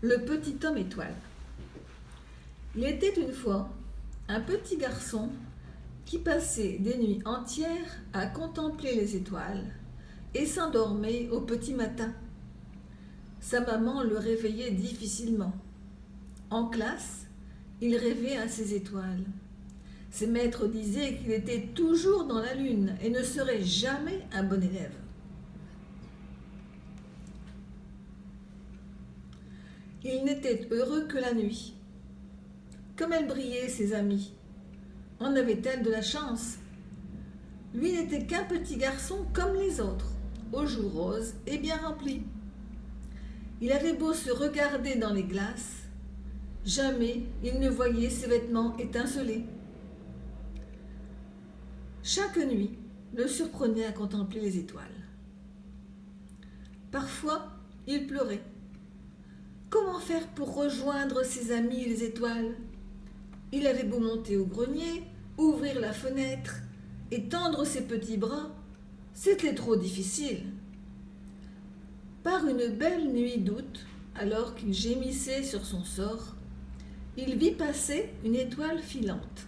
Le petit homme étoile. Il était une fois un petit garçon qui passait des nuits entières à contempler les étoiles et s'endormait au petit matin. Sa maman le réveillait difficilement. En classe, il rêvait à ses étoiles. Ses maîtres disaient qu'il était toujours dans la lune et ne serait jamais un bon élève. Il n'était heureux que la nuit. Comme elle brillait, ses amis. En avait-elle de la chance? Lui n'était qu'un petit garçon comme les autres, aux joues roses et bien remplis. Il avait beau se regarder dans les glaces, jamais il ne voyait ses vêtements étinceler. Chaque nuit le surprenait à contempler les étoiles. Parfois, il pleurait. Comment faire pour rejoindre ses amis les étoiles? Il avait beau monter au grenier, ouvrir la fenêtre et tendre ses petits bras, c'était trop difficile. Par une belle nuit d'août, alors qu'il gémissait sur son sort, il vit passer une étoile filante.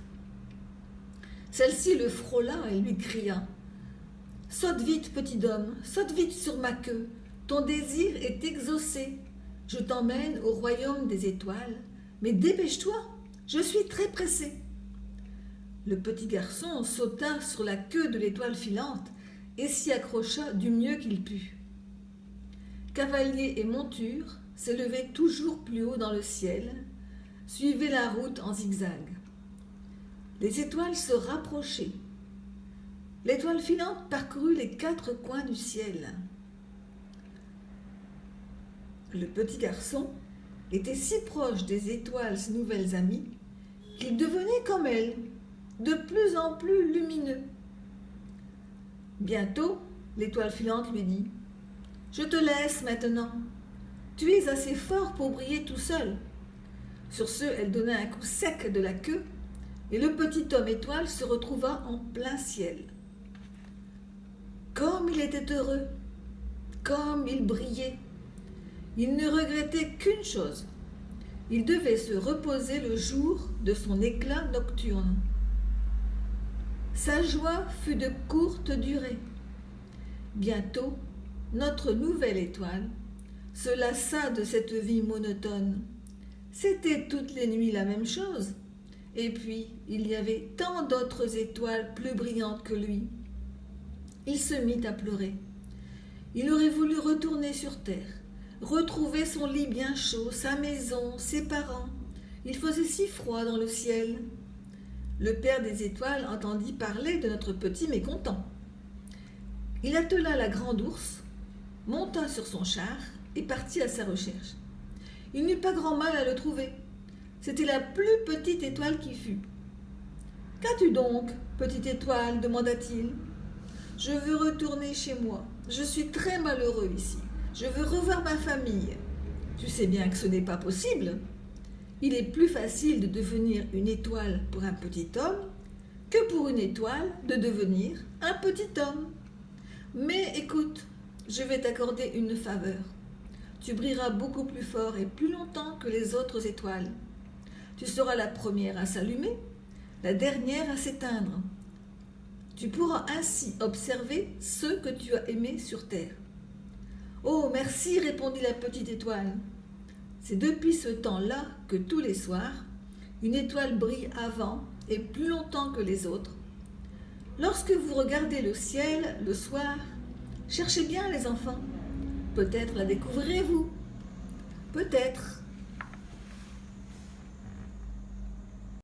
Celle-ci le frôla et lui cria « Saute vite, petit homme, saute vite sur ma queue, ton désir est exaucé. Je t'emmène au royaume des étoiles, mais dépêche-toi, je suis très pressé. » Le petit garçon sauta sur la queue de l'étoile filante et s'y accrocha du mieux qu'il put. Cavalier et monture s'élevaient toujours plus haut dans le ciel, suivaient la route en zigzag. Les étoiles se rapprochaient. L'étoile filante parcourut les 4 coins du ciel. Le petit garçon était si proche des étoiles, ses nouvelles amies, qu'il devenait comme elles, de plus en plus lumineux. Bientôt, l'étoile filante lui dit « Je te laisse maintenant. Tu es assez fort pour briller tout seul. » Sur ce, elle donna un coup sec de la queue et le petit homme étoile se retrouva en plein ciel. Comme il était heureux, comme il brillait. Il ne regrettait qu'une chose. Il devait se reposer le jour de son éclat nocturne. Sa joie fut de courte durée. Bientôt, notre nouvelle étoile se lassa de cette vie monotone. C'était toutes les nuits la même chose. Et puis, il y avait tant d'autres étoiles plus brillantes que lui. Il se mit à pleurer. Il aurait voulu retourner sur terre, retrouver son lit bien chaud, sa maison, ses parents. Il faisait si froid dans le ciel. Le père des étoiles entendit parler de notre petit mécontent. Il attela la grande ours, monta sur son char et partit à sa recherche. Il n'eut pas grand mal à le trouver. C'était la plus petite étoile qui fût. « Qu'as-tu donc, petite étoile » demanda-t-il. « Je veux retourner chez moi. Je suis très malheureux ici. Je veux revoir ma famille. Tu sais bien que ce n'est pas possible. Il est plus facile de devenir une étoile pour un petit homme que pour une étoile de devenir un petit homme. Mais écoute, je vais t'accorder une faveur. Tu brilleras beaucoup plus fort et plus longtemps que les autres étoiles. Tu seras la première à s'allumer, la dernière à s'éteindre. Tu pourras ainsi observer ceux que tu as aimés sur terre. »« Oh, merci, répondit la petite étoile. C'est depuis ce temps-là que tous les soirs, une étoile brille avant et plus longtemps que les autres. Lorsque vous regardez le ciel le soir, cherchez bien les enfants. Peut-être la découvrirez-vous. Peut-être.